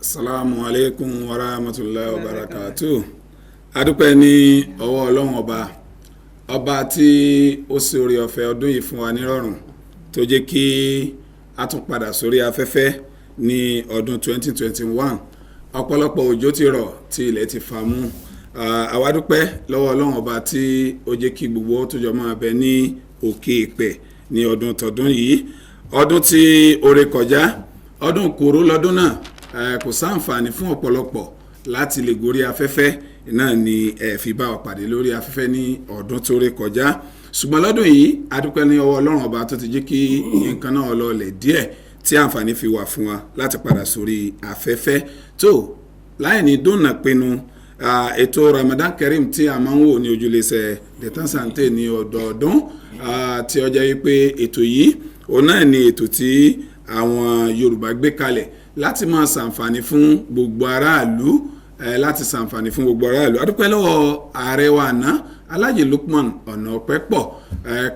Assalamu alaikum wa rahmatullahi wa barakatuh. Adúpẹ́ ní ọwọ́ Ọlọ́run ọba tí ó ṣe oore ọ̀fẹ́ ọdún yìí fún wa nírọ̀rùn tó jẹ́ kí a tún padà sórí afẹ́fẹ́ ní ọdún 2021. Ọ̀pọ̀lọpọ̀ òjò ti rọ̀ tí ilẹ̀ ti fà mú. Àwa dúpẹ́ lọ́wọ́ Ọlọ́run ọba tí ó jẹ́ kí gbogbo tó jọ máa bẹ ní òkè ìpẹ̀ ní ọdún tọdún yìí. Ọdún tí ó ré kọjá, ọdún kòró lọ́dún náà. Kò sáǹfààní fún ọ̀pọ̀lọpọ̀ láti lè gorí afẹ́fẹ́ náà ni fi bá wa pàdé lórí afẹ́fẹ́ ní ọdún tó ré kọjá. Ṣùgbọ́n lọ́dún yìí adúpẹ́ ní ọwọ́ Ọlọ́run ọba tó ti jẹ́ kí nǹkan náà lọlẹ̀ díẹ̀ tí àǹfààní fi wà fún wa láti padà sórí afẹ́fẹ́ tó láì ní dóńnà pinnu ètò Ramadan Kareem tí a máa ń wò ní ojúlẹ̀ṣẹ̀ Detan Sante ní ọdọọdún tí ó jẹ́ wípé ètò yìí òun náà ni ètò tí àwọn Yorùbá gbé kalẹ̀ láti máa ṣàǹfààní fún gbogbo aráàlú adúpẹ́ lọ́wọ́ ààrẹ wa àná Alhaji Lukman Ọ̀nàpẹ́pọ̀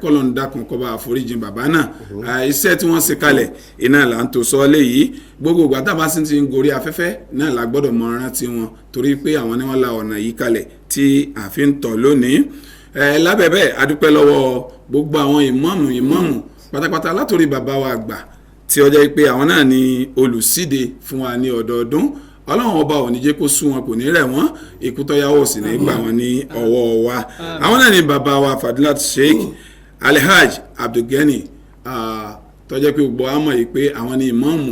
kọ́lọ́n dákun kó bá àforíjìn bàbá náà iṣẹ́ tí wọ́n ṣe kalẹ̀ iná là ń tó sọ́ọ́lẹ̀ yìí gbogbo ìgbà tá a bá sì ti ń gorí afẹ́fẹ́ náà la gbọ́dọ̀ mọ rántí wọn torí pé àwọn ni wọ́n la ọ̀nà yìí kalẹ̀ tí a fi ń tọ̀ lónìí lábẹ́bẹ́ adúpẹ́ lọ́wọ́ gbogbo àwọn ìmáàmù pátápátá látòrí bàbá wa àgbà tí ó jẹ́ pé àwọn náà ni olùsíde fún wa ní ọdọọdún Ọlọ́run ọba ò ní jẹ́ kó sú wọn kò ní rẹ̀ wọ́n ikú tó yáwó sì ní gbà wọ́n ní ọwọ́ wa àwọn náà ni bàbá wa Fadilat Sheikh Alhaj Abdulgani tó jẹ́ pé gbogbo àmọ́ yìí pé àwọn ni ìmáàmù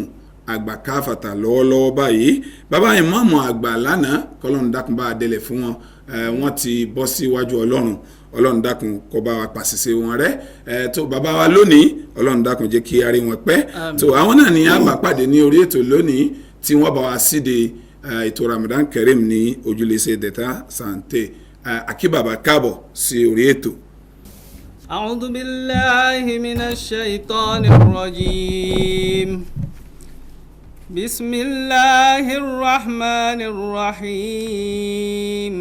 àgbà káfàtà lọ́wọ́lọ́wọ́ báyìí bàbá ìmáàmù àgbà lánàá kọ́lọ́run dákun bá délẹ̀ fún wọn wọ́n ti bọ́ síwájú Ọlọ́run dákun kó bá wa pàṣẹṣe wọn rẹ́ tó bàbá wa lónìí Ọlọ́run dákun jẹ́ kí a rí wọn pẹ́ tó àwọn náà ni a bá pàdé ní orí ètò lónìí tí wọ́n bá wa síde ètò Ramadan Kareem ní ojúlẹ̀ṣẹ̀ Detan Sante akíbàbà káàbọ̀ sí orí ètò. A'udhu billahi minash shaitanir rajim. Bismillahir rahmanir rahim.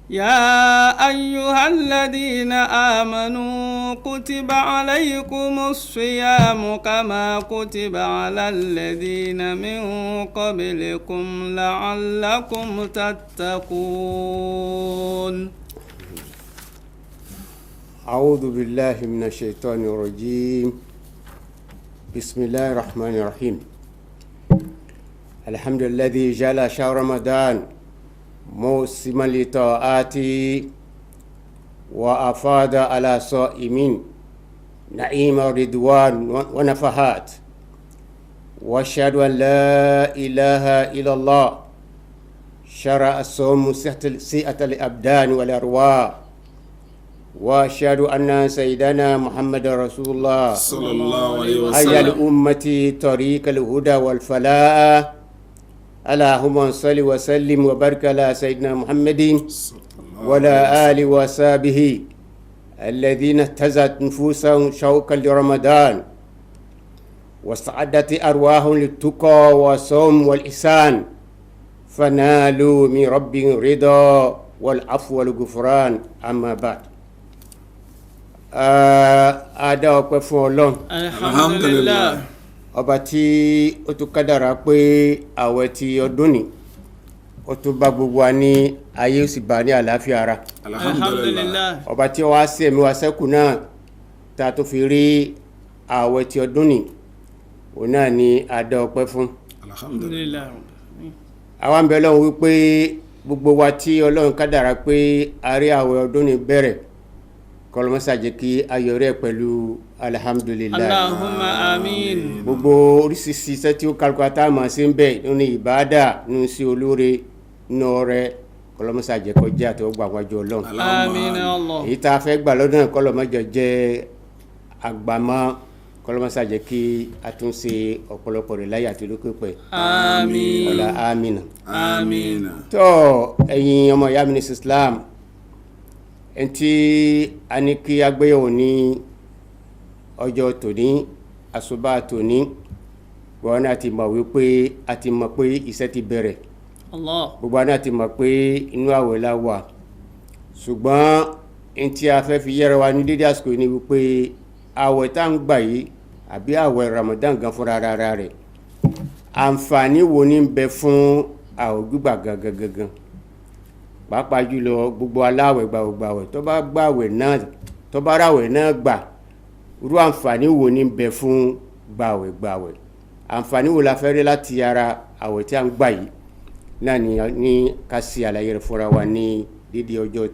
يا أيها الذين آمنوا كتب عليكم الصيام كما كتب على الذين من قبلكم لعلكم تتقون أعوذ بالله من الشيطان الرجيم بسم الله الرحمن الرحيم الحمد لله الذي جعل شهر رمضان موسما لطاعات وأفاد على صائمين نعيم رضوان ونفحات وأشهد أن لا إله إلا الله شرع الصوم سئة الأبدان والأرواح وأشهد أن سيدنا محمد رسول الله صلى الله عليه وسلم حيا الأمة طريق الهدى والفلاح اللهم صل وسلم وبارك على سيدنا محمد وعلى آله وصحبه الذين اهتزت نفوسهم شوقا لرمضان واستعدت أرواحهم للتقى والصوم والإحسان فنالوا من ربهم رضا والعفو والغفران أما بعد ada ọpẹ́ fún Ọlọ́run alhamdulillah ọba tí ó tún kádàrá pé àwẹ̀ tí ọdún ni ó tún bá gbogbo wa ní ayé ó sì bá ní àlàáfíà ara alhamdulillah ọba tí wá sí ẹ̀mí wa sẹ́kù náà tá a tó fi rí àwẹ̀ tí ọdún ni òun náà ni ada ọpẹ́ fún alhamdulillah àwa ń bẹ Ọlọ́run wípé gbogbo wa tí Ọlọ́run kádàrá pé a rí àwẹ̀ ọdún ni bẹ̀rẹ̀ kọlọmọsá jẹ́ kí ayọ̀ rẹ̀ pẹ̀lú alhamdulillah Allahumma amin gbogbo oríṣiríṣi iṣẹ́ tí ó kálukú àtàmà sí ń bẹ̀ nínú ìbáadà nínú sí olóore nínú ọrẹ kọlọmọsá jẹ́ kó jẹ́ àti ọgbà wájú Ọlọ́run amin Allah èyí tá a fẹ́ gbà lọ́dún náà kọlọmọjọ jẹ́ àgbàmọ́ kọlọmọsá jẹ́ kí a tún ṣe ọ̀pọ̀lọpọ̀ rẹ̀ láyé àti lókè pẹ̀ amin ọ̀la amina amin tó ẹ̀yin ọmọ ìyá mi ní Islam ẹntì aniki agbéyẹ̀wò ní ọjọ́ tòní àsùbá tòní wọn náà ti mọ̀ wípé a ti mọ̀ pé iṣẹ́ ti bẹ̀rẹ̀ Allah gbogbo àná ti mọ̀ pé inú àwẹ̀ la wà ṣùgbọ́n ẹntì a fẹ́ fi yẹra wa ní dédé àsìkò ní wípé àwẹ̀ tá ń gbà yìí àbí àwẹ̀ Ramadan gan fúnra rárá rẹ̀ àǹfààní wo ní ń bẹ fún àwẹ̀ gbígbà gangan pàápàá jùlọ gbogbo aláwẹ̀ gbàwẹ̀ tó bá gbàwẹ̀ náà tó bá ráwẹ̀ náà gbà irú àǹfààní wo ní ń bẹ fún gbàwẹ̀ àǹfààní wo la fẹ́ rí láti ara àwẹ̀ tí a ń gbà yìí náà ní ká sí àlàyé rẹ̀ fúnra wa ní dídí ọjọ́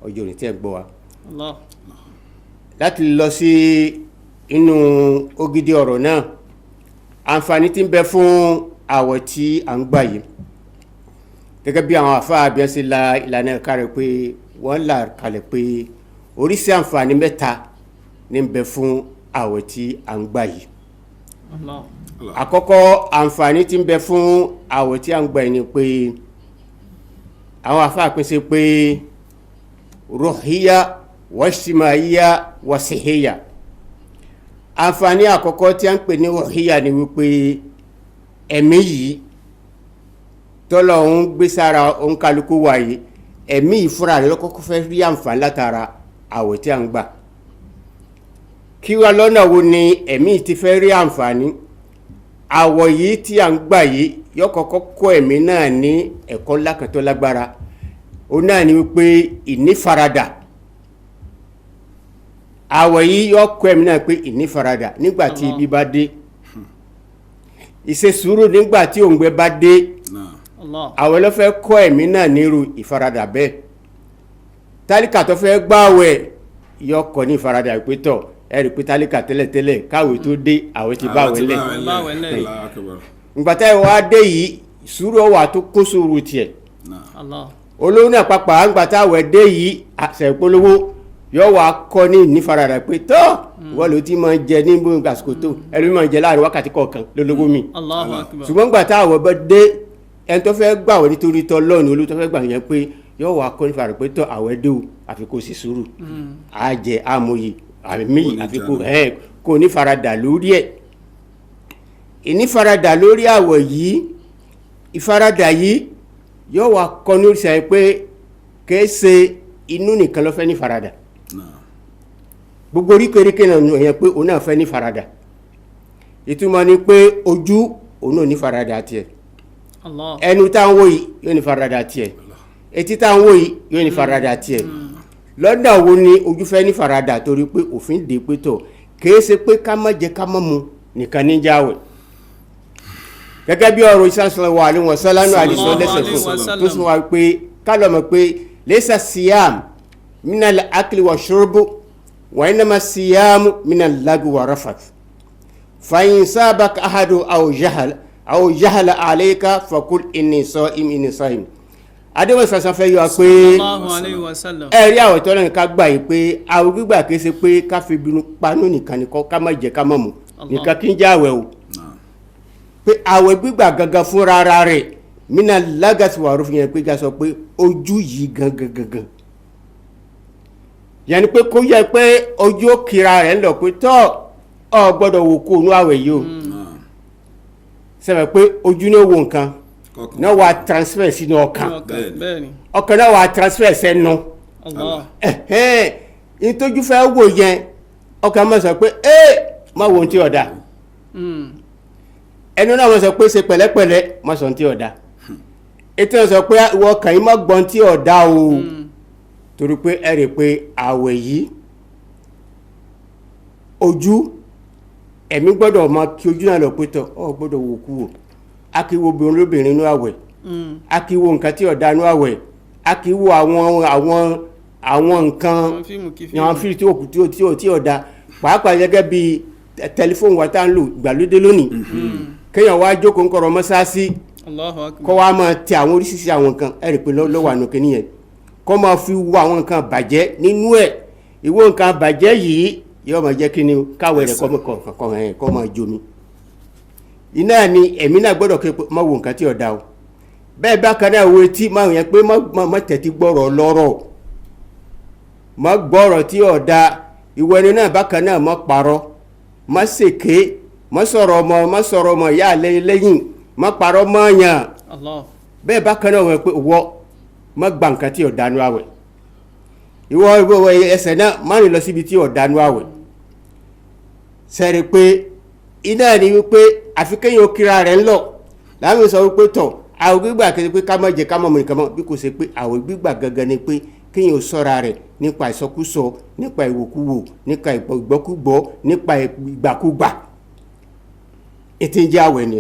òní tí ẹ gbọ́ wa. Allah. láti lọ sí inú ògidì ọ̀rọ̀ náà àǹfààní tí ń bẹ fún àwẹ̀ tí a ń gbà yìí gẹ́gẹ́ bí àwọn àfáà bí wọ́n ṣe la ìlànà ẹ̀ka rẹ̀ pé wọ́n là kalẹ̀ pé oríṣi àǹfààní mẹ́ta ní ń bẹ fún àwẹ̀ tí a ń gbà yìí. Allah. àkọ́kọ́ àǹfààní tí ń bẹ fún àwẹ̀ tí a ń gbà yìí ni pé àwọn àfáà pín sí pé ruhiyya washtimaiya wasihiya. àǹfààní àkọ́kọ́ tí a ń pè ní ruhiyya ni wípé ẹ̀mí yìí tọ́lọ̀ ń gbé sára òǹkálukú wa yìí ẹ̀mí ìfúnra rẹ̀ lọ́kọ́kọ́ fẹ́ rí àǹfààní látara àwẹ̀ tí a ń gbà. kí wá lọ́nà wo ni ẹ̀mí ti fẹ́ rí àǹfààní àwọ̀ yìí tí a ń gbà yìí yọ kọ́kọ́ kọ́ ẹ̀mí náà ní ẹ̀kọ́ lákàtọ́ lágbára ó náà ni wípé ìnífaradà àwọ̀ yìí yọ kọ́ ẹ̀mí náà pé ìnífaradà nígbà tí ibi bá dé ìṣe sùúrù nígbà tí òǹgbẹ bá dé Allah. àwẹ̀ ló fẹ́ kọ́ ẹ̀mí náà nírú ìfaradà bẹ́ẹ̀ tálíkà tó fẹ́ gbààwẹ̀ yọ kọ́ ní ìfaradà ìpẹ́tọ̀ ẹ̀rí pé tálíkà tẹ́lẹ̀tẹ́lẹ̀ káwé tó dé àwẹ̀ ti báwẹ̀ lẹ̀ ngbàtà ìwà dé yìí sùúrù ọwà tó kó sùúrù tiẹ̀ Allah. olówó náà pàpà ngbàtà àwẹ̀ dé yìí àṣẹ̀polówó yọ wà kọ́ ní ìnífaradà pé tọ́ wọ́n ló ti máa jẹ ní gbogbo àsìkò tó ẹlòmí máa jẹ láàrin wákàtí kọ̀ọ̀kan lólówó mi Allahu akbar. ṣùgbọ́n ngbàtà àwẹ̀ bá dé ẹni tó fẹ́ gbàwẹ̀ nítorí tọ́ lọ́ọ̀nù olú tó fẹ́ gbà yẹn pé yọ wà kọ́ nífaradà pé tọ́ àwẹ̀ dé o àfikún sí sùúrù àjẹ àmọ̀yì àmì àfikún kò ní faradà lórí ẹ̀ ìnífaradà lórí àwọ̀ yìí ìfaradà yìí yóò wá kọ́ ní oríṣi pé kìí ṣe inú nìkan ló fẹ́ ní faradà gbogbo oríkèéríkè náà yẹn pé òun náà fẹ́ ní faradà ìtumọ̀ ni pé ojú òun náà ní faradà tiẹ̀ Allah. ẹnu tá à ń wò yìí yóò ní faradà tiẹ̀ etí tá à ń wò yìí yóò ní faradà tiẹ̀ lọ́dà wo ni ojú fẹ́ ní faradà torí pé òfin dè pé tọ̀ kìí ṣe pé ká má jẹ ká má mu nìkan ní jáwẹ̀ gẹ́gẹ́ bí ọ̀rọ̀ sallallahu alaihi wasallam àdìsọ́ lẹ́sẹ̀ fún tó sọ wá pé ká lọ mọ̀ pé laysa siyam minal akli wa shurbu wa innama siyamu minal lagwi wa rafath fa in sabaka ahadu aw jahala alayka faqul inni sa'im adéwọ̀n sàṣà fẹ́ yọ pé Sallallahu alaihi wasallam. ẹ̀rí àwọ̀ tọ́lá ní ká gbà yìí pé àwọ̀ gbígbà kìí ṣe pé ká fi bínú panú nìkan nìkan ká má jẹ ká má mu nìkan kí n jẹ́ àwẹ̀ o pé àwẹ̀ gbígbà gangan fúnra ara rẹ̀ mina lágàtí wà rúfin yẹn pé ká sọ pé ojú yìí gangan yẹn ni pé kó yẹ pé ojú ó kira rẹ̀ ń lọ pé tọ́ ọ gbọ́dọ̀ wò kó onú àwẹ̀ yìí o sẹ́wọ̀n pé ojú ní ó wo nǹkan náà wà transfer sínú ọkàn Bẹ́ẹ̀ni. ọkàn náà wà transfer sẹ́nu Allah. ìtọ́jú fẹ́ wò yẹn ọkàn máa sọ pé má wo ohun tí ọ̀dà ẹnu náà máa sọ pé ṣe pẹ̀lẹ́pẹ̀lẹ́ má sọ ohun tí ọ̀dà ètò náà sọ pé ìwọ ọkàn yìí má gbọ́ ohun tí ọ̀dà o torí pé ẹ rí i pé àwẹ̀ yìí ojú ẹ̀mí gbọ́dọ̀ máa kí ojú náà lọ pé tọ̀ ọ gbọ́dọ̀ wò kú o akiwo obìnrin lóbìnrin inú àwẹ̀ akiwo nǹkan tí ọ̀dà inú àwẹ̀ akiwo àwọn nǹkan àwọn fíìmù tí ọ̀dà pàápàá gẹ́gẹ́ bí tẹlifóònù wa tá ń lò ìgbàlódé lónìí kéèyàn wá jókòó ń kọ̀rọ̀ mọ́sáàsì Allahu akbar. kọ́ wa máa tẹ àwọn oríṣiríṣi àwọn nǹkan ẹ̀rì pé lọ́wọ́ àná kìíní yẹn kọ́ máa fi wo àwọn nǹkan bàjẹ́ nínú ẹ̀ ìwọ nǹkan bàjẹ́ yìí yóò máa jẹ́ kí ni káwé rẹ̀ kọ́ máa jomi iná ni ẹ̀mí náà gbọ́dọ̀ kí má wo nǹkan tí ó dá o bẹ́ẹ̀ bá kan náà wo etí máa yẹn pé má tẹ̀tí gbọ́rọ̀ lọ́rọ̀ má gbọ́rọ̀ tí ó dá ìwọ ẹni náà bákan náà má parọ́ má ṣèké má sọ̀rọ̀ ọmọ ìyá lẹ́yìn má parọ́ má yàn Allah. bẹ́ẹ̀ bákan náà wọ́n pé wọ́ má gba nǹkan tí ó dánú àwẹ̀ ìwọ ẹsẹ̀ náà má rìn lọ síbi tí ó dánú àwẹ̀ sẹ́rí pé iná ni wípé àfi kéèyàn kíra rẹ̀ ń lọ láwọn sọ wípé tọ̀ àwẹ̀ gbígbà kí pé ká má jẹ ká má mu nìkan mọ́ bí kò ṣe pé àwẹ̀ gbígbà gangan ni pé kéèyàn ṣọ́ra rẹ̀ nípa ìsọkúsọ nípa ìwòkúwò nípa ìgbọ́kúgbọ́ nípa ìgbàkúgbà ètò ìjẹ́ àwẹ̀ ni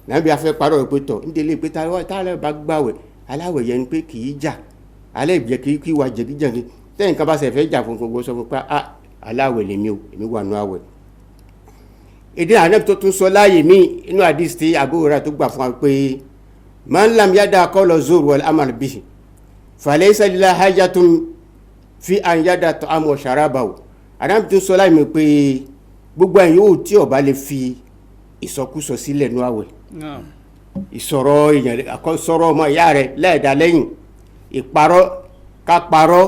nàbí afẹ́ parọ́ rẹ̀ pé tọ̀ nídìílé pé táwọn bá gbàwẹ̀ aláwẹ̀ yẹn ni pé kì í jà alẹ́ ìjẹ́ kí wà jẹ̀gíjẹ̀gí tẹ́yìn kan bá ṣe fẹ́ jà fún gbogbo sọ fún pé aláwẹ̀ lèmi o èmi wà nù àwẹ̀ èdè ànábì tó tún sọ láàyè mí inú àdìs tí àbúrò rẹ̀ tó gbà fún wa pé man lam yada qawla zur wal amal bihi falaysa lillahi hajatun fi an yada ta'am wa sharabahu ànábì tó sọ láàyè mí pé gbogbo ẹ̀yin yóò tí ó bá lè fi ìsọkúsọ sílẹ̀ nù àwẹ̀ ìsọ̀rọ̀ èèyàn àkọsọ̀rọ̀ ọmọ ìyá rẹ̀ lẹ́ẹ̀dá lẹ́yìn ìparọ́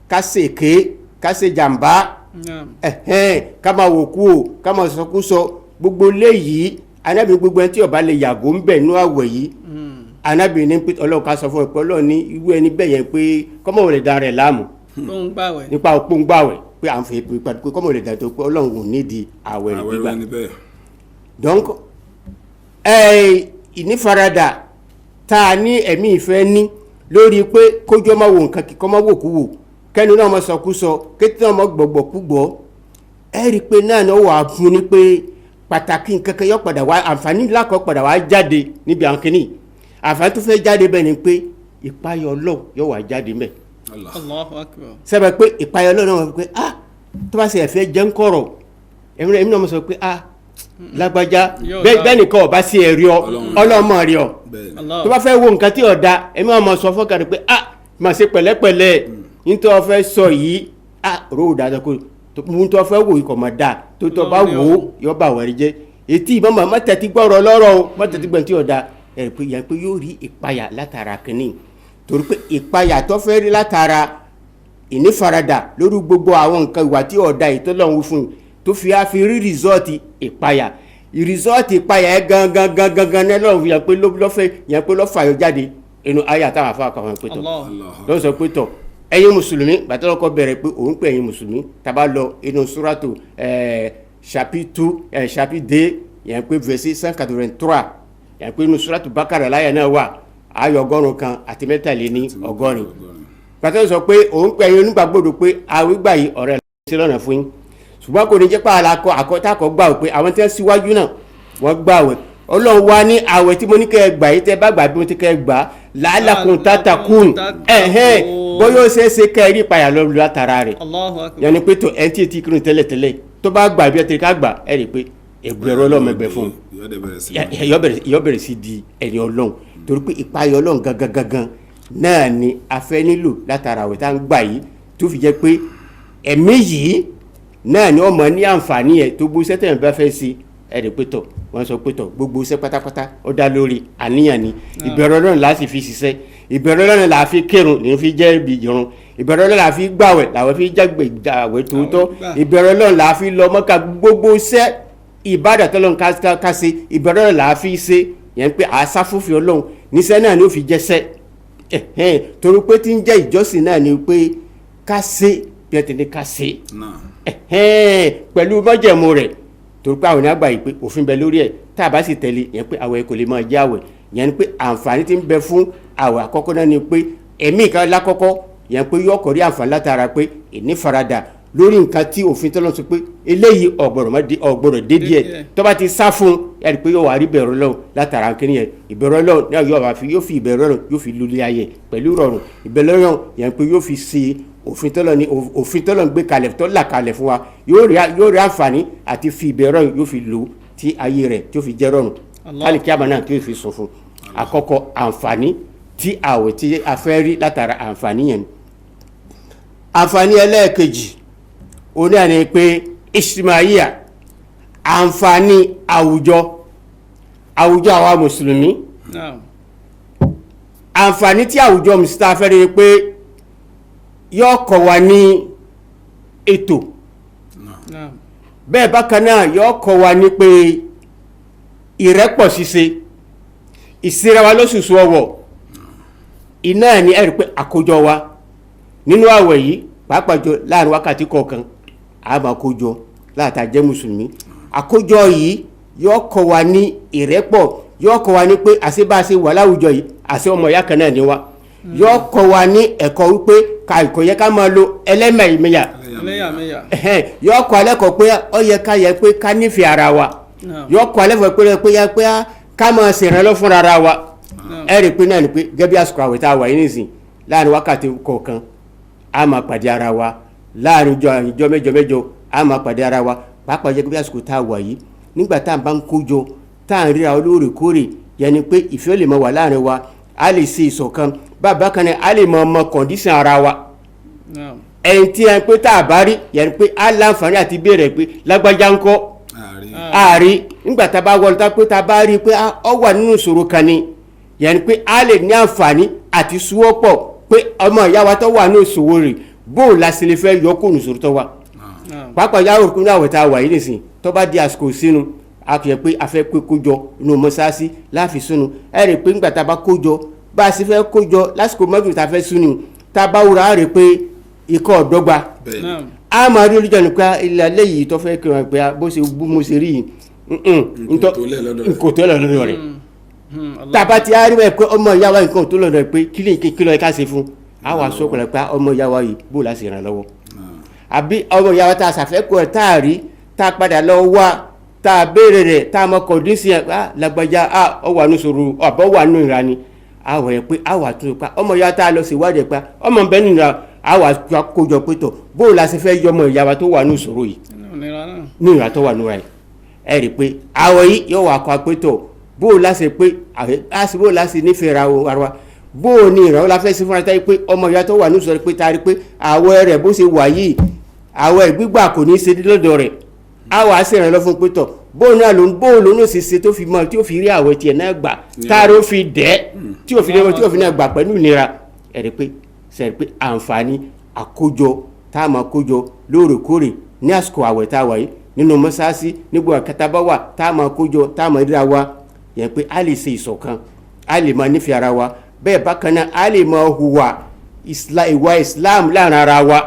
ká ṣèké ká ṣe jàǹbá ká máa wò kú o ká máa sọkúsọ gbogbo léyìí anábì gbogbo ẹni tí ó bá lè yàgò ń bẹ̀ nú àwẹ̀ yìí anábì ní pé ọlọ́run ká sọ fún ẹ pé ọlọ́run ní irú ẹni bẹ́ẹ̀ yẹn pé kọ́mọ̀ lè da rẹ̀ láàmú nípa òpóǹgbàwẹ̀ pé à ń fi pé kọ́mọ̀ lè da tó pé ọlọ́run ò nídìí àwẹ̀ rẹ̀ gbígbà donc ìnífaradà tá a ní ẹ̀mí ìfẹ́ ní lórí pé kójú ọmọ wò nǹkan kíkọ́ ọmọ wò kú wò kẹ́nu náà ọmọ sọkúsọ kété náà ọmọ gbọ̀gbọ̀ kú gbọ́ ẹ rí i pé náà wà á fún ni pé pàtàkì nǹkankan yọ padà wá àǹfààní lákọ̀ padà wá jáde níbi àwọn kìíní àǹfààní tó fẹ́ jáde bẹ́ẹ̀ ni pé ìpayọ̀ Ọlọ́run yóò wá jáde mẹ́. Allahu Akbar. sẹ́bẹ̀ pé ìpayọ̀ Ọlọ́run náà wọ́n pé tó bá ṣe ẹ̀fẹ́ jẹ́ ń kọ̀rọ̀ èmi náà mo sọ pé lágbájá bẹ́ẹ̀ nìkan ọba sí ẹ̀rí ọlọ́mọ rí ọ tó bá fẹ́ wo nǹkan tí ọ̀dà èmi ọmọ sọ fọ́kàrí pé mà ṣe pẹ̀lẹ́pẹ̀lẹ́ nítorí ọ fẹ́ sọ yìí róò dáadáa kó nítorí ọ fẹ́ wò ikọ̀ mọ̀ dáa tó tọ́ bá wò ó yọ bá wẹ̀rí jẹ́ etí ìmọ̀mọ̀ má tẹ̀tí gbọ́rọ̀ lọ́rọ̀ o má tẹ̀tí gbọ́n tí ọ̀dà ẹ̀rì pé yẹn pé yóò rí ìpayà látara kínní torí pé ìpayà tó fẹ́ rí látara ìnífaradà lórí gbogbo àwọn nǹkan ìwà tí ọ̀dà ìtọ́lọ́run fún un tó fi á fi rí rìsọ́ọ̀tì ìpayà ìrìsọ́ọ̀tì ìpayà ẹ̀ gangan náà lọ́wọ́ yẹn pé lọ́fẹ́ yẹn pé lọ́fà yọ jáde inú ayé àtàwọn afọ àkàwọn pétọ̀ lọ́wọ́ sọ pétọ̀ ẹ̀yin mùsùlùmí bàtàlọ́kọ̀ bẹ̀rẹ̀ pé òun pè ẹ̀yin mùsùlùmí tàbá lọ inú súrátù chapitre 2 yẹn pé verset 183 yẹn pé inú súrátù bákàrà láyà náà wà ayọ̀ 100 àti 180 bàtàlọ́ sọ pé òun pè ẹ̀yin onígbàgbọ́dọ̀ pé àwígbà yìí ọ̀rẹ́ sí lọ́nà fún yín ṣùgbọ́n kò ní jẹ́ pé àkọ́tàkọ́ gbà pé àwọn tí wọ́n síwájú náà wọ́n gbàwẹ̀ Ọlọ́run wá ní àwẹ̀ tí mo ní kẹ́ ẹ gbà yìí tẹ́ bá gbà bí mo ti kẹ́ ẹ gbà la'allakum tattaqun bóyá ó ṣeé ṣe kẹ́ ẹ rí ìpayà lọ́rùn látara rẹ̀ yẹn ni pé tó ẹni tí ti kírun tẹ́lẹ̀tẹ́lẹ̀ tó bá gbà bí ẹ ti ká gbà ẹ rí i pé ẹgbẹ̀rún Ọlọ́run ẹgbẹ̀ fún un yọ bẹ̀rẹ̀ sí di ẹni Ọlọ́run torí pé ìpayà Ọlọ́run gangan náà ni a fẹ́ nílò látara àwẹ̀ tá ń gbà yìí tó fi jẹ́ pé ẹ̀mí yìí náà ni ọmọ ní àǹfààní ẹ̀ tó gbó iṣẹ́ tẹ̀yìn bá fẹ́ sí ẹ̀rì pétọ̀ wọ́n sọ pétọ̀ gbogbo iṣẹ́ pátápátá ó dá lórí àníyàn ni ìbẹ̀rù Ọlọ́run láti fi ṣiṣẹ́ ìbẹ̀rù Ọlọ́run là fi kírun ní fi jẹ́ ibi ìrun ìbẹ̀rù Ọlọ́run là fi gbàwẹ̀ làwọn fi jágbe àwẹ̀ tòótọ́ ìbẹ̀rù Ọlọ́run là fi lọ Mọ́kà gbogbo iṣẹ́ ìbádà tọ́lọ́run ká ṣe ìbẹ̀rù Ọlọ́run là fi ṣe yẹn pé àṣàfùfì Ọlọ́run níṣẹ́ náà ni ó fi jẹ́ṣẹ́ torí pé tí ń jẹ́ ìjọsìn náà ni pé ká ṣe bí ẹ ti ní ká ṣe pẹ̀lú mọ́jẹ̀mú rẹ̀ torí pé àwọn ènìyàn gbà yìí pé òfin bẹ lórí ẹ̀ tá a bá sì tẹ̀lé yẹn pé àwẹ̀ kò lè máa jẹ́ àwẹ̀ yẹn ni pé àǹfààní tí ń bẹ fún àwẹ̀ àkọ́kọ́ náà ni pé ẹ̀mí kan lákọ́kọ́ yẹn pé yóò kọ́ rí àǹfààní látara pé ìnífaradà lórí nǹkan tí òfin tọ́lọ́ sọ pé eléyìí ọ̀gbọ̀rọ̀ dé díẹ̀ tó bá ti sá fún ẹ̀ rí pé yóò wá rí bẹ̀rù Ọlọ́run látara kí nìyẹn ìbẹ̀rù Ọlọ́run náà yóò fi ìbẹ̀rù Ọlọ́run yóò fi lulẹ̀ ayẹ pẹ̀lú rọrùn ìbẹ̀rù Ọlọ́run yẹn pé yóò fi ṣe òfin tọ́lọ̀ ń gbé kalẹ̀ tó là kalẹ̀ fún wa yóò rí àǹfààní àti fi ìbẹ̀rù yóò fi lò tí ayé rẹ̀ tí ó fi jẹ́ rọrùn káàlì kí àmà náà tí ó fi sọ fún àkọ́kọ́ àǹfààní tí àwẹ̀ tí a fẹ́ rí látara àǹfààní yẹn. àǹfààní ẹlẹ́ẹ̀kejì òun náà ni pé ìṣìmáyà àǹfààní àwùjọ àwa mùsùlùmí àǹfààní tí àwùjọ mùsùlùmí fẹ́ rí pé yóò kọ́ wa ní ètò bẹ́ẹ̀ bákan náà yóò kọ́ wa ní pé ìrẹ́pọ̀ ṣíṣe ìsira wa lóṣùṣù ọwọ̀ iná ẹ̀ ní ẹ̀rí pé àkójọ wa nínú àwẹ̀ yìí pàápàá jọ láàrin wákàtí kọ̀ọ̀kan a máa kójọ láta jẹ́ mùsùlùmí àkójọ yìí yóò kọ́ wa ní ìrẹ́pọ̀ yóò kọ́ wa ní pé àṣebáṣe wà láwùjọ yìí àṣẹ ọmọ ìyá kan náà ni wa yóò kọ́ wa ní ẹ̀kọ́ wípé kò yẹ ká máa lo ẹlẹ́mẹ̀yẹmẹ̀yà yóò kọ́ alẹ́ kọ́ pé ó yẹ pé ká nífẹ̀ẹ́ ara wa yóò kọ́ alẹ́ kọ́ pé ká máa ṣèrànlọ́ fúnra ara wa ẹ rí i pé náà ni pé gẹ́gẹ́ bí àsìkò àwẹ̀ tá a wà yín nísìn láàrin wákàtí kọ̀ọ̀kan a máa pàdé ara wa láàrin ìjọ mẹ́jọ a máa pàdé ara wa pàápàá jẹ́ bí àsìkò tá a wà yìí nígbà tá a bá ń kójọ tá a ń ríra olóòrèkóòrè yẹni pé ìfẹ́ lè máa wà láàrin wa a lè ṣe ìṣọ̀kan bàbá kan náà a lè máa mọ kọ̀ǹdíṣàn ara wa ẹni tí a ń pé tá a bá rí yẹni pé a láǹfààní àti béèrè pé lágbájá ń kọ́ àárí nígbà tá a bá wọlé tá pé tá a bá rí i pé ọ wà nínú ìṣòro kan ni yẹni pé a lè ní àǹfààní àti súwọ́pọ̀ pé ọmọ ìyá wa tó wà ní ìṣòro rẹ̀ bóun la sì lè fẹ́ yọ kó nìṣòro tó wà pàápàá yàrá òkú ní àwẹ̀ tá a wà yìí nìsín tó bá di àsìkò sínú a kì í pé a fẹ́ pé kójọ inú mọ́sáàsì láàfin sínú ẹ rí i pé nígbà tá a bá kójọ bá a sì fẹ́ kójọ lásìkò mọ́jú tá a fẹ́ sínú tá a bá wúra a rí i pé ikọ̀ ọ̀dọ́gba a máa rí olùjọ́ nípa ilẹ̀ yìí tó fẹ́ kí wọ́n pé bó ṣe bú mo ṣe rí yìí nǹkan tó lẹ̀ lọ́dọ̀ rẹ̀ tàbá ti á rí bẹ́ẹ̀ pé ọmọ ìyá wa nǹkan tó lọ́dọ̀ rẹ̀ pé kí ló yẹ ká ṣe fún a wà sọ́kùnrin pé ọmọ ìyá wa yìí bó la ṣe ràn lọ́wọ́ àbí ọmọ ìyá wa tá a ṣàfẹ́kọ̀ọ́ tá a rí tá a padà lọ wá tá a béèrè rẹ̀ tá a mọ kọ̀dínsì ẹ̀ lágbájá ọ wà ní sòrò ọ̀bọ̀ wà ní ìra ni a wọ̀ ẹ̀ pé a wà tó pa ọmọ ìyá tá a lọ sí ìwádìí pa ọmọ bẹ́ẹ̀ nìyà a wà kójọ pé tọ̀ bó la ṣe fẹ́ yọ ọmọ ìyá wa tó wà ní ìṣòro yìí ní ìra tó wà ní ìra yìí ẹ rí i pé àwọ̀ yìí yóò wà kọ́ pé tọ̀ bó la ṣe pé bó la ṣe nífẹ̀ẹ́ ra wa bó o ní ìrànwọ́ la fẹ́ sí fúnra táyé pé ọmọ ìyá tó wà ní ìṣòro pé ta rí pé àwọ̀ rẹ̀ bó ṣe wà yìí àwọ̀ ìgbígbà kò ní í ṣe lọ́dọ̀ rẹ̀ àwọ̀ á sì ràn lọ fún pé tọ̀ bóun náà ló sì ṣe tó fi mọ tí ó fi rí àwọ̀ tiẹ̀ náà gbà táàrí ó fi dẹ́ tí ó fi náà gbà pẹ̀lú ìnira ẹ̀rí pé sẹ́rí pé àǹfààní àkójọ tá a máa kójọ lóòrèkóòrè ní àsìkò àwẹ̀ tá a wà yìí nínú mọ́sáàsì nígbà àkàtàbá wà tá a máa kójọ tá a máa ríra wa yẹn pé a lè ṣe ìṣọ̀kan a lè máa nífẹ̀ẹ́ ara wa bẹ́ẹ̀ bákan náà a lè máa hùwà ìwà Islam láàrin ara wa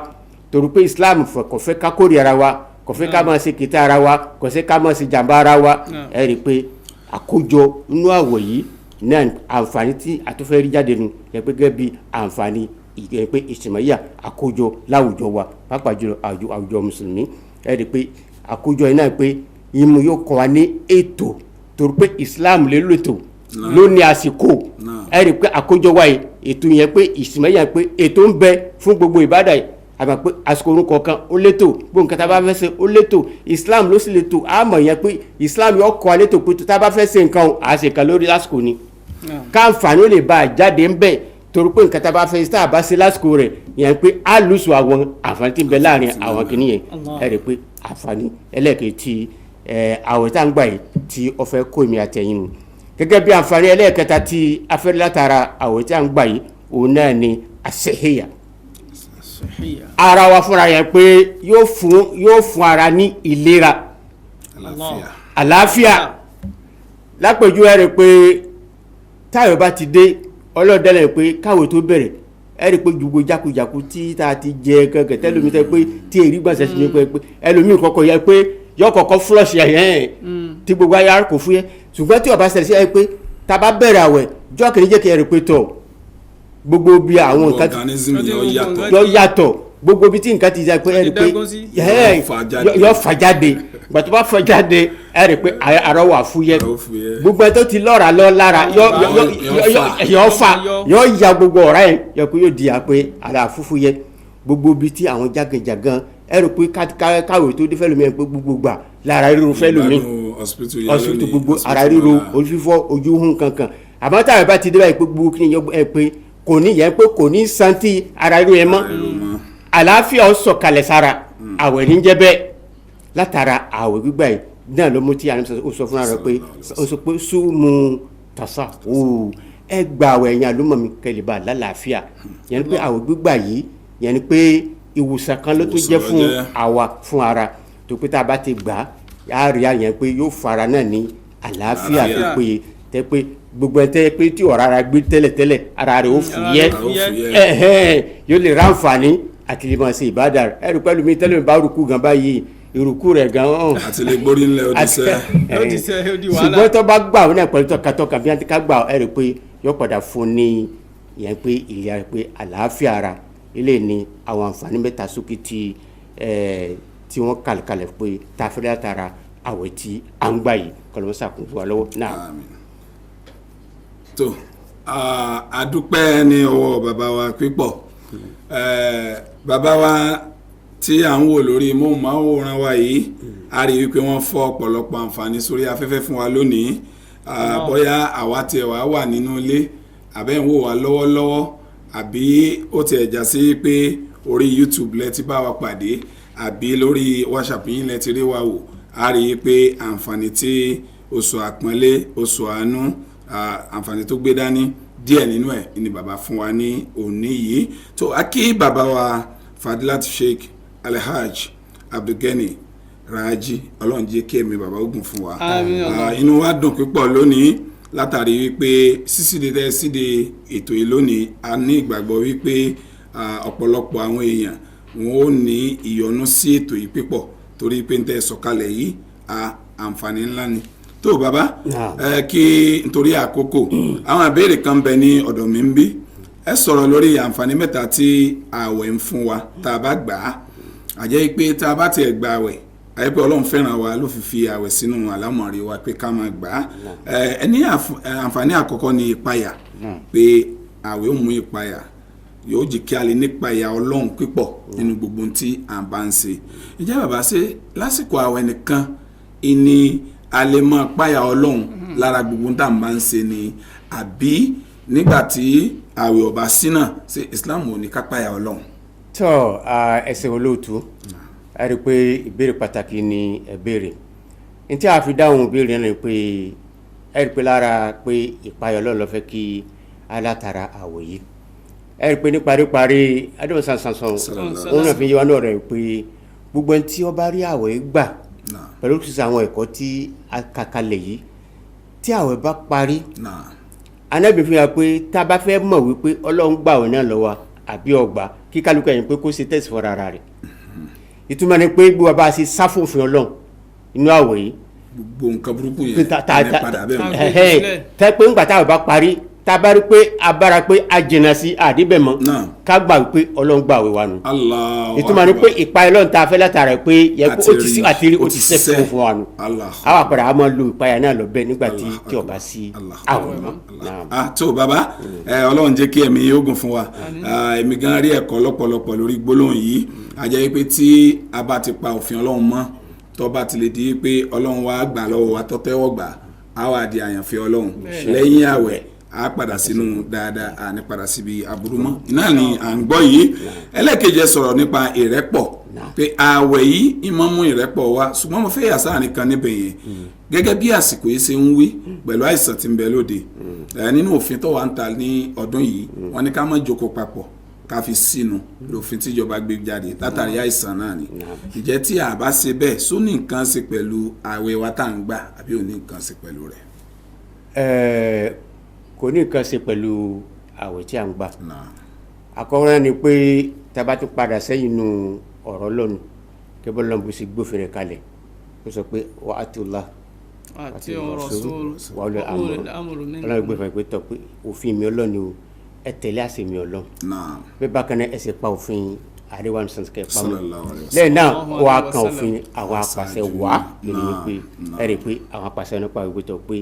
torí pé Islam kò fẹ́ ká kórè ara wa kò fẹ́ ká máa ṣe kìtà ara wa kò fẹ́ ká máa ṣe jàmbá ara wa ẹ rí i pé àkójọ inú àwọ̀ yìí náà àǹfààní tí a tó fẹ́ rí jáde nu yẹ pé gẹ́gẹ́ bí àǹfààní yẹ pé ìṣìmáyà àkójọ láwùjọ wa pàápàá jùlọ àwùjọ mùsùlùmí ẹ rí i pé àkójọ yìí náà pé ìmú yóò kọ́ wa ní ètò torí pé Islam lè lòtò ló ní àsìkò ẹ rí i pé àkójọ wa yìí ètò yẹn pé ìṣìmáyà pé ètò ń bẹ fún gbogbo ìbádà yìí àmọ́ pé àsìkò orúkọ kan ó létò bó nǹkan tá a bá fẹ́ ṣe ó létò Islam ló sì létò àmọ́ yẹn pé Islam yóò kọ́ létò pé tá a bá fẹ́ ṣe nǹkan àṣekà lórí lásìkò ni káǹfààní ó lè bá a jáde ń bẹ̀ torí pé nǹkan tá a bá fẹ́ tá a bá ṣe lásìkò rẹ̀ yẹn pé á lùsù àwọn àǹfààní tí ń bẹ láàrin àwọn kìíní yẹn ẹ rí i pé àǹfààní ẹlẹ́ẹ̀kejì tí àwẹ̀ tá ń gbà yìí tí ó fẹ́ kó èmi àtẹ̀yìn nù gẹ́gẹ́ bí àǹfààní ẹlẹ́ẹ̀kẹta tí afẹ́rẹ́ látara àwẹ̀ tá ń gbà yìí òun náà ni àṣehìyà ara wa fúnra yẹn pé yóò fún ara ní ìlera àlàáfíà lápèjú ẹ rí pé táyọ̀ bá ti dé ọlọ́dẹ́lẹ̀ pé káwé tó bẹ̀rẹ̀ ẹ rí pé gbogbo jákujàku tí tá a ti jẹ kẹ̀kẹ́ tẹ́lómi tẹ́ pé tí èrí gbọ̀nsẹ̀ sí ni pé ẹlòmíì kọ́kọ́ yẹ pé yọ kọ́kọ́ flush yẹn tí gbogbo ayé kò fúyẹ́ ṣùgbọ́n tí ó bá ṣẹlẹ̀ sí ẹ pé tá a bá bẹ̀rẹ̀ àwẹ̀ jọ́ kìíní jẹ́ kí ẹ rí pé tọ̀ gbogbo bí àwọn nǹkan yọ yàtọ̀ gbogbo bí tí nǹkan ti jẹ́ pé ẹ rí pé yọ fàjáde gbà tó bá fàjáde ẹ rí pé ara wà fúyẹ́ gbogbo ẹ tó ti lọ́ra lọ lára yọ ya gbogbo ọ̀rá yẹn yọ pé yóò di àpé ara fúfú yẹ gbogbo bí tí àwọn jágẹjàgan ẹ rí pé káwé tó dé fẹ́lómi ẹ pé gbogbo gbà lára ríro fẹ́lómi ọ̀sùn gbogbo ara ríro ojú fífọ́ ojú hún kankan àmọ́ táwọn bá ti dé báyìí pé gbogbo kí ni yọ ẹ pé kò ní yẹn pé kò ní santi ara ríro ẹ mọ́ àlàáfíà ó sọ̀kalẹ̀ sára àwẹ̀ ní jẹ́ bẹ́ẹ̀ látara àwẹ̀ gbígbà yìí náà ló mú tí àná ó sọ fúnra rẹ pé ó sọ pé súnmù tàṣà ó ẹ gba àwẹ̀ ẹ̀yìn àlùmọ̀ mi kẹlẹ̀ bá lálàáfíà yẹn ni pé àwẹ̀ gbígbà yìí yẹn ni pé ìwòsàn kan ló tún jẹ́ fún àwa fún ara tó pé tá a bá ti gbà á rí àyẹn pé yóò fara náà ní àlàáfíà tó péye tẹ́ pé gbogbo ẹ tẹ́ pé tí ọ̀rọ̀ ara gbé tẹ́lẹ̀tẹ́lẹ̀ ara rẹ̀ ó fúyẹ́ yóò lè ráǹfààní àti lè máa ṣe ìbádà ẹ̀rù pẹ̀lú mi tẹ́lẹ̀ bá rúkú gan báyìí ìrùkú rẹ̀ gan-an àti lè gbórí ńlẹ̀ odisẹ́. Ó ti ṣe ó di wàhálà. ṣùgbọ́n tó bá gbà wọn náà pẹ̀lú tọkàtọkà bí wọ́n ti ká gbà ẹ rí i pé yóò padà fún ní ìyẹn pé ìlera pé àlàáfíà ara ilé ní àwọn àǹfààní mẹ́ta sókè tí wọ́n kàlùkàlẹ̀ pé tafẹ́lẹ́ àtàrà àwẹ̀ tí à ń gbà yìí kọlọ́mọ́sà kún fún wa lọ́wọ́ náà. tó àdúpẹ́ ní ọwọ́ bàbá wa pípọ̀ bàbá wa tí à ń wò lórí móhùnmáwòrán wa yìí a rí wípé wọ́n fọ́ ọ̀pọ̀lọpọ̀ àǹfààní sórí afẹ́fẹ́ fún wa lónìí bóyá àwa tiẹ̀ wà nínú ilé àbẹ́ ń wò wá lọ́wọ́lọ́wọ́ àbí ó tiẹ̀ já sí pé orí YouTube lẹ ti bá wa pàdé àbí lórí WhatsApp yín lẹ ti rí wa wò a rí i pé àǹfààní tí oṣù àpọ́nlé oṣù àánú àǹfààní tó gbé dání díẹ̀ nínú ẹ̀ ni bàbá fún wa ní òní yìí tó a kí bàbá wa Fadilat Sheikh Alhaj Abdulgani Raji ọlọ́run jẹ́ kí ẹ̀mí bàbá ogun fún wa inú wa dùn púpọ̀ lónìí látàrí wípé sísíde ètò yìí lónìí a ní ìgbàgbọ́ wípé ọ̀pọ̀lọpọ̀ àwọn èèyàn wọn ò ní ìyọnu sí ètò yìí pípọ̀ torí pé ń tẹ́ sọ̀kalẹ̀ yìí àǹfààní ńlá ni tó bàbá kí nítorí àkókò àwọn ìbéèrè kan bẹ ní ọ̀dọ̀ mi ń bí ẹ sọ̀rọ̀ lórí àǹfààní mẹ́ta tí ààwẹ̀ ń fún wa tá a bá gbà á àjẹ́ pé tá a bá tiẹ̀ gba ààwẹ̀ àyẹ́ pé ọlọ́run fẹ́ràn wa ló fi ààwẹ̀ sínú àlámọ̀rí wa pé ká máa gbà á ẹni àǹfààní àkọ́kọ́ ni ìpayà pé ààwẹ̀ ó mú ìpayà yóò jẹ́ kí a lè nípa ìyà ọlọ́run pípọ̀ nínú gbogbo tí à ń bá ń ṣe ìjẹ́ bàbá ṣe lásìkò ààwẹ̀ nìkan ìní a lè máa páyà ọlọ́run lára gbogbo tá à ń bá ń ṣe ni àbí nígbà tí ààwẹ̀ ọba sínà ṣe Islam ò ní ká páyà ọlọ́run. tó ẹsẹ̀ olóòtú a rí i pé ìbéèrè pàtàkì ni ẹ béèrè ní tí a fi dáhùn ìbéèrè náà ni pé ẹ rí i pé lára pé ìpayà ọlọ́run ló fẹ́ kí alátara ààwẹ̀ yìí ẹ rí i pé ní paríparí adéwọ̀n sansan òun náà fi yé wa náà rẹ̀ pé gbogbo ẹni tí ó bá rí ààwẹ̀ gbà pẹ̀lú sísè àwọn ẹ̀kọ́ tí a kà kalẹ̀ yìí tí ààwẹ̀ bá parí Ànábì fi hàn pé tá a bá fẹ́ mọ̀ wípé ọlọ́run gbà ọ̀ náà lọ́wọ́ àbí ọgbà kí kálukú ẹ̀yìn pé kó ṣe tẹ̀sí fọ́ra ara rẹ̀ ìtumọ̀ ni pé gbogbo bá a ṣe sáfòfin ọlọ́run inú ààwẹ̀ yìí gbogbo nǹkan burúkú yẹn ní padà bẹ́ẹ̀ tẹ́ pé ńgbà táwọn bá parí tá a bá rí pé abára pé a jìnnà sí àdíbẹ̀ mọ́ ká gbà wípé ọlọ́run gbà wíwá nù ìtumọ̀ ni pé ìpayà ọlọ́run tá a fẹ́ látara pé yẹ kó o ti sí àtìrí o ti sẹ́fún fún wa nù àwọn àpẹẹrẹ a máa lo ìpayà náà lọ bẹ́ẹ̀ nígbà tí ọba sí àwọn ọmọ. tó bàbá ọlọ́run jẹ́ kí ẹ̀mí ogun fún wa èmi gan rí ẹ̀kọ́ lọ́pọ̀lọpọ̀ lórí gbólóhùn yìí àjẹ́ pé tí a bá ti pa òfin ọlọ́run mọ́ tó bá ti lè di pé ọlọ́run wa gbà lọ́wọ́ wa tọ́tẹ́wọ́ gbà á wà di àyànfẹ́ ọlọ́run lẹ́yìn àwẹ̀ a padà sínú dáadáa a ní padà síbi aburú mọ́ iná ni à ń gbọ́ yìí ẹlẹ́kejì sọ̀rọ̀ nípa ìrẹ́pọ̀ pé ààwẹ̀ yìí ìmọ̀ mú ìrẹ́pọ̀ wá ṣùgbọ́n mo fẹ́ yà sáà nìkan níbẹ̀ yẹn gẹ́gẹ́ bí àsìkò yìí ṣe ń wí pẹ̀lú àìsàn tí ń bẹ lóde nínú òfin tó wà ń ta ní ọdún yìí wọ́n ní ká má jókòó papọ̀ ká fi sínú lófin tíjọba gbé jáde látàrí àìsàn náà ni ìjẹ́ tí a bá ṣe bẹ́ẹ̀ só ní nǹkan ṣe pẹ̀lú ààwẹ̀ wa tá à ń gbà àbí ò ní nǹkan ṣe pẹ̀lú rẹ̀. Kò ní nǹkan ṣe pẹ̀lú àwẹ̀ tí a ń gbà àkọ́kọ́ ni pé taba tó padà sẹ́yìn nu ọ̀rọ̀ lọ́nu kébọ́ lọ́nu bó ṣe gbófin rẹ̀ kalẹ̀ ó sọ pé wà á tó la àti ọ̀rọ̀ sóòrò wà á lọ ọlọ́run gbé fún ẹ pé tọ́ pé òfin mi ọlọ́ni o ẹ tẹ̀lé àṣẹ mi ọlọ́run bẹ́ẹ̀ bákan náà ẹ sì pa òfin àríwá nìsan kẹ́ ẹ pamọ́ lẹ́yìn náà wà á kan òfin àwọn apàṣẹ wà lónìí pé ẹ rí i pé àwọn apàṣẹ nípa ìwé tọ́ pé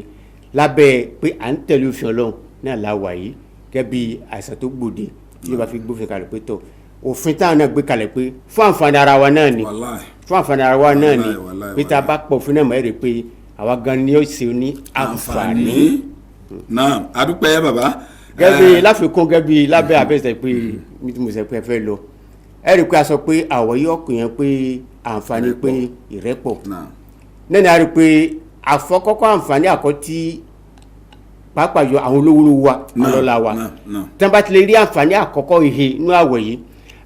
lábẹ́ pé à ń tẹ̀lé òfin ọlọ́run náà láwà yìí gẹ́gẹ́ bí àìsàn tó gbòde tí yóò bá fi gbófin kalẹ̀ pé tọ̀ òfin táwọn náà gbé kalẹ̀ pé fún àǹfààní ara wa náà ni fún àǹfààní ara wa náà ni pé tá a bá pọ̀ òfin náà mọ̀ ẹ́ rè pé àwa gan ni ó ṣe ní àǹfààní. náà adúpẹ́ bàbá. gẹ́gẹ́ bí láfikún gẹ́gẹ́ bí lábẹ́ àbẹ̀sẹ̀ pé mo sọ pé ẹ fẹ́ lọ ẹ rí i pé a sọ pé àwọ̀ yìí ọkùnrin pé àǹfààní pé ìrẹ́pọ̀ náà ni a rí i pé àfọkọ́kọ́ àǹfààní àkọ́tí pàápàá yọ àwọn olówó wa ọlọ́lá wa tí wọ́n bá ti lè rí àǹfààní àkọ́kọ́ ihe inú àwẹ̀ yìí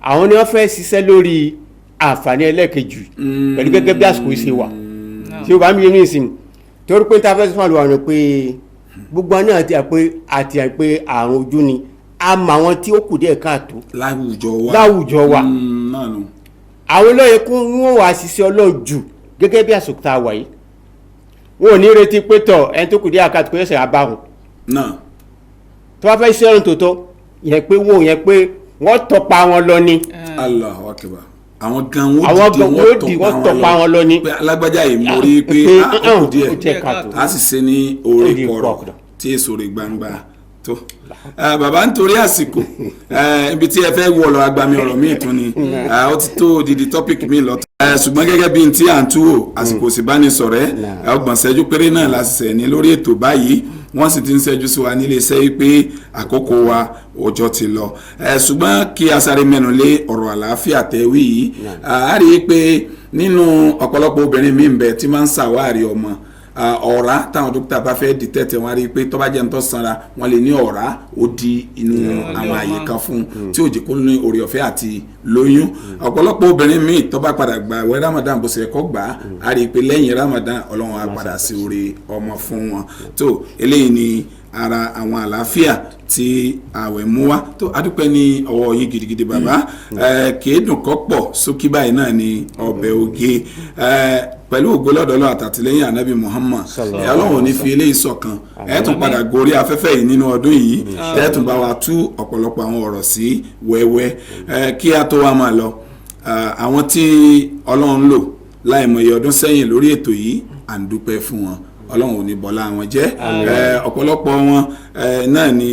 àwọn ni wọ́n fẹ́ ṣiṣẹ́ lórí àǹfààní ẹlẹ́ẹ̀kejì pẹ̀lú gẹ́gẹ́ bí àsìkò ìṣe wà tí ó bá ń bí yẹn ní ìsìn torí pé níta fẹ́ sọ́fà lọ́wọ́ ni pé gbogbo àná àti pé àrùn ojú ni a mọ àwọn tí ó kù díẹ̀ káàtó láwùjọ wa àwọn olóyè kún wọn wà ṣiṣẹ́ ọlọ́run jù gẹ́gẹ́ bí àsìkò tá a wà yìí wọn ò ní retí pé tọ̀ ẹni tó kù díẹ̀ àkàtúntò kò yẹsẹ̀ abáhùn náà tó bá fẹ́ ṣiṣẹ́ ọlọ́run tòótọ́ yẹn pé wọ́n tọpa wọn lọ ni. Allahu Akbar. Àwọn gan wọ́n tọpa wọn lọ ní. Alágbájá yìí mo rí pé ó kù díẹ̀ a sì ṣe ní orí kọ̀rọ̀ tí èso rẹ̀ gbangba tó. Bàbá nítorí àsìkò ibi tí ẹ fẹ́ wọ̀ lọ agbami ọ̀rọ̀ míì tún ni ó ti tó odidi topic mi lọ́tọ̀. Ṣùgbọ́n gẹ́gẹ́ bí n tí à ń túwò àsìkò sì bá ní sọ̀rẹ́ ọgbọ̀n ṣẹ́jú péré náà la ṣẹ̀ ní lórí ètò báyìí wọ́n sì ti ń ṣẹ́jú sí wa nílé iṣẹ́ pé àkókò wa ọjọ́ ti lọ ṣùgbọ́n kí a sáré mẹ́nu lé ọ̀rọ̀ àlàáfíà tẹ́wí yìí a rí i pé nínú ọ̀pọ̀lọpọ̀ obìnrin míì ń bẹ tí máa ń ṣàwárí ọmọ ọ̀rá táwọn dókítà bá fẹ́ di tẹ́tẹ̀ wọn rí i pé tó bá jẹ́ ń tó sanra wọn lè ní ọ̀rá ó di inú àwọn àyè kan fún un tí ó jẹ́ kó ní oore ọ̀fẹ́ àti lóyún ọ̀pọ̀lọpọ̀ obìnrin míì tó bá padà gba àwẹ̀ Ramadan bó ṣe kọ́ gbà á rí i pé lẹ́yìn Ramadan Ọlọ́run á padà sí oore ọmọ fún wọn tó eléyìí ni ara àwọn àlàáfíà tí àwẹ̀ mú wá tó adúpẹ́ ní ọwọ́ yín gidigidi bàbá kéédùn kọ́ pọ̀ sókí báyìí náà ní ọbẹ̀ oge pẹ̀lú ògbólọ́dọ̀ọ́lọ́ àtàtìlẹ́yìn ànábì Muhammad Ọlọ́run ò ní fi eléyìí ṣọ̀kan ẹ̀ tún padà gorí afẹ́fẹ́ yìí nínú ọdún yìí ẹ̀ tún bá wa tú ọ̀pọ̀lọpọ̀ àwọn ọ̀rọ̀ sí wẹ́wẹ́ kí a tó wá máa lọ àwọn tí Ọlọ́run lò láìmọye ọdún sẹ́yìn lórí ètò yìí à ń dúpẹ́ fún wọn Ọlọ́run ò ní bọ́lá wọn jẹ́ ọ̀pọ̀lọpọ̀ wọn náà ni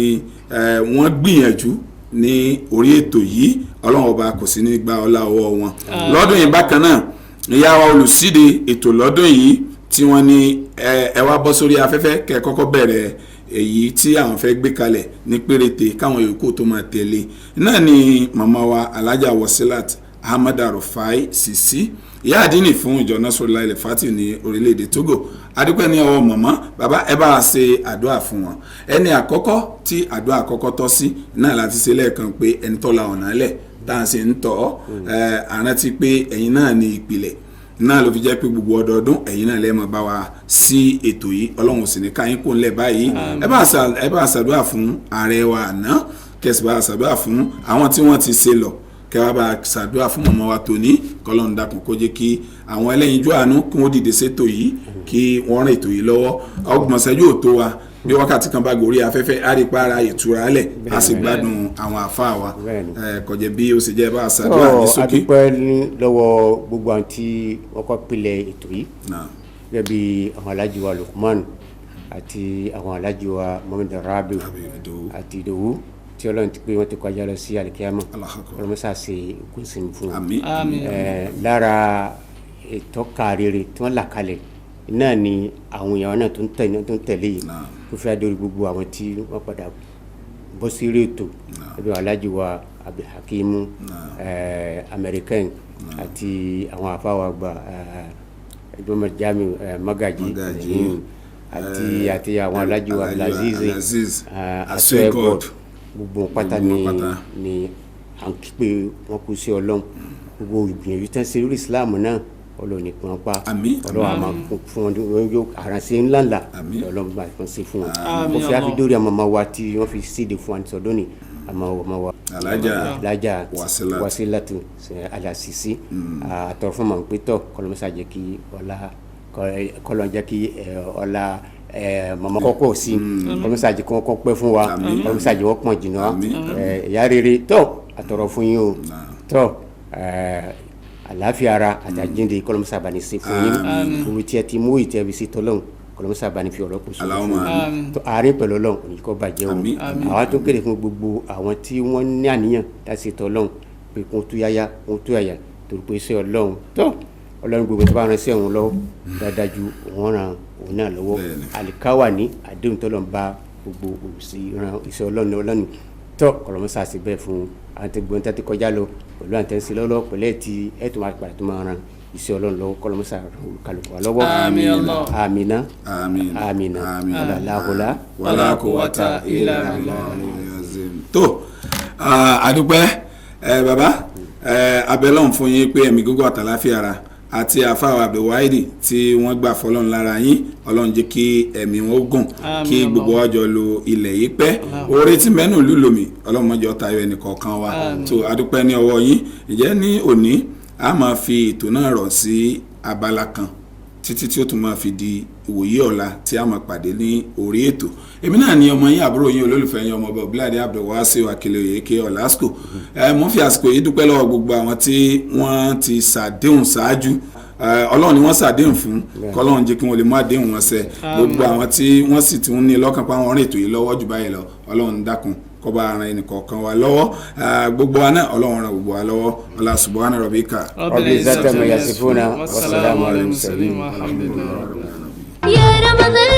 wọ́n gbìyànjú ní orí ètò yìí Ọlọ́run ọba kò sí ní gba ọlá ọwọ́ wọn lọ́dún yìí bákan náà ìyá wa olùsíde ètò lọ́dún yìí tí wọ́n ní ẹ wá bọ́ sórí afẹ́fẹ́ kẹ́ kọ́kọ́ bẹ̀rẹ̀ èyí tí àwọn fẹ́ gbé kalẹ̀ ní péréte káwọn yòókù tó máa tẹ̀lé náà ni màmá wa Alhaja Wasilat Ahmad Rufai Sisi ìyá àdínì fún ìjọ Nasrullah Al-Fatih ní orílẹ̀-èdè Togo adúpẹ́ ní ọwọ́ màmá bàbá ẹ bá wa ṣe àdúrà fún wọn ẹni àkọ́kọ́ tí àdúrà àkọ́kọ́ tọ́ sí náà láti ṣe lẹ́ẹ̀kan pé ẹni tó la ọ̀nà lẹ̀ tá à ń ṣe ń tọ́ àrántí pé ẹ̀yin náà ní ìpìlẹ̀ náà ló fi jẹ́ pé gbogbo ọdọọdún ẹ̀yin náà lẹ́ẹ̀mọ̀ bá wa sí ètò yìí Ọlọ́run sì ní káyín kó ńlẹ̀ báyìí ẹ bá ṣàdúrà fún ààrẹ wa àná kẹsì bá ṣàdúrà fún àwọn tí wọ́n ti ṣe lọ kẹwàá bá ṣàdúrà fún ọmọ wa tòní kọlọ́n dákun kó jẹ́ kí àwọn ẹlẹ́yinjú àánú kí wọ́n dìde sétò yìí kí wọ́n rìn ètò yìí lọ́wọ́ ọgbọ̀n ṣẹ́jú ò tó wa bí wákàtí kan bá gòrí afẹ́fẹ́ á rí para ìtura alẹ̀ á sì gbádùn àwọn àfáà wa kọjá bí ó sì jẹ́ bá ṣàdúrà ní sókè. adúpẹ́ lọ́wọ́ gbogbo àwọn tí wọ́n kọ́ pilẹ̀ ètò yìí gẹ́gẹ́ bí àwọn alájí wa Lukman àti àwọn alájí wa Muhammad Rabiu àti Ìdòwú tí Ọlọ́run ti pé wọ́n ti kọjá lọ sí alikiyama Ọlọ́run sá ṣe gúnsìn fún wọn lára ètò kárìrì tí wọ́n là kalẹ̀ náà ni àwọn èèyàn náà tó ń tẹ̀lé yìí tó fẹ́ dórí gbogbo àwọn tí wọ́n padà bọ́ sí eré ètò ẹbí Alhaji wa Abdulhakeem American àti àwọn afáwà gba ẹgbẹ́ Jamiu Magaji àti àwọn Alhaji wa Abdulaziz Aswegod gbogbo pátá ni à ń kí pé wọ́n kú sí Ọlọ́run gbogbo ìgbìyànjú tán sí lórí Islam náà Ọlọ́run ní pọn pa Ọlọ́run àmà fún wọn yóò àránṣẹ́ ńláńlá Ọlọ́run bá fún sí fún wọn kò fi àfi dórí àwọn ọmọ wa tí wọ́n fi síde fún wọn sọdọ́ ni àmọ́ ọmọ wa Alhaja Wasilatu Alasisi àtọ̀rọ̀ fún màá pétọ́ kọlọ́mọ́sá jẹ́ kí ọlá jẹ́ kí ọlá mama kọ́kọ́ sí kọlọmọsàjì kan kọ pẹ́ fún wa kọlọmọsàjì wọ́n pọ̀ jìnnà ìyá rere tó àtọ̀rọ̀ fún yín o tó àlàáfíà ara àtàjíǹde kọlọmọsàbà ní sí fún yín òwe tí ẹ ti mú ìtẹ́ bí sí tọ́lọ́hún kọlọmọsàbà ní fi ọ̀rọ̀ kù sókè fún yín tó àárín pẹ̀lú Ọlọ́run òní kọ́ bàjẹ́ o àwọn tó kéde fún gbogbo àwọn tí wọ́n ní àníyàn láti tọ́lọ́hún pé kó tó yáyá kó tó yàyà torí pé iṣẹ́ Ọlọ́run tó Ọlọ́run gbogbo tó bá rán sí ọ̀hún lọ́wọ́ dáadáa ju òun ràn òun náà lọ́wọ́ àlìkáwà ní àdéhùn tó lọ́n bá gbogbo òsìràn iṣẹ́ Ọlọ́run tó kọlọmọsà sí bẹ́ẹ̀ fún àtẹ̀gbọ́n tẹ́tí kọjá lọ pẹ̀lú àtẹ̀sí lọ́lọ́ pẹ̀lẹ́ tí ẹ̀ tó máa padà tó máa ran iṣẹ́ Ọlọ́run lọ́wọ́ kọlọmọsà kálukú wa lọ́wọ́ amina wàlàláhùlá wàlàkùwàtà ìlànà tó àdúpẹ́ bàbá abẹ́lọ́hùn fún yín pé ẹ̀mí gógó àtàláfíà ara àti àfáwà àbẹ̀wáìdì tí wọ́n gbà fọlọ́run lára yín Ọlọ́run jẹ́ kí ẹ̀mí wọn gùn kí gbogbo ọjọ́ lo ilẹ̀ yìí pẹ́ oore tí mẹ́nu ìlú lomi Ọlọ́run mọ́jọ́ tayọ ẹnì kọ̀ọ̀kan wa tó adúpẹ́ ní ọwọ́ yín ìjẹ́ ní òní a máa fi ètò náà rọ̀ sí abala kan títí tí ó tún máa fi di ìwòye ọ̀la tí a máa pàdé ní orí ètò. èmi náà ni ọmọ yín àbúrò yín olólùfẹ́ yín ọmọ ọba Ọ̀bíládé Abdulwasiu Akileyeke Ọ̀làsùkò. mo ń fi àsìkò yìí dúpẹ́ lọ́wọ́ gbogbo àwọn tí wọ́n ti ṣàdéhùn ṣáájú. Ọlọ́run ni wọ́n ṣàdéhùn fún kọ́lọ́run jẹ́ kí wọ́n lè mú àdéhùn wọn ṣẹ. gbogbo àwọn tí wọ́n sì ti ń ní lọ́kàn pa àwọn rìn ètò yìí lọ́wọ́ jù báyìí lọ Ọlọ́run dákun kó bá ran ẹnì kọ̀ọ̀kan wa lọ́wọ́. gbogbo wa náà Ọlọ́run ran gbogbo wa lọ́wọ́. ọlá subhana rabbika. rabbil izzati amma yasifuna wassalamu ala al-mursalin. walhamdulillah. يا رمضان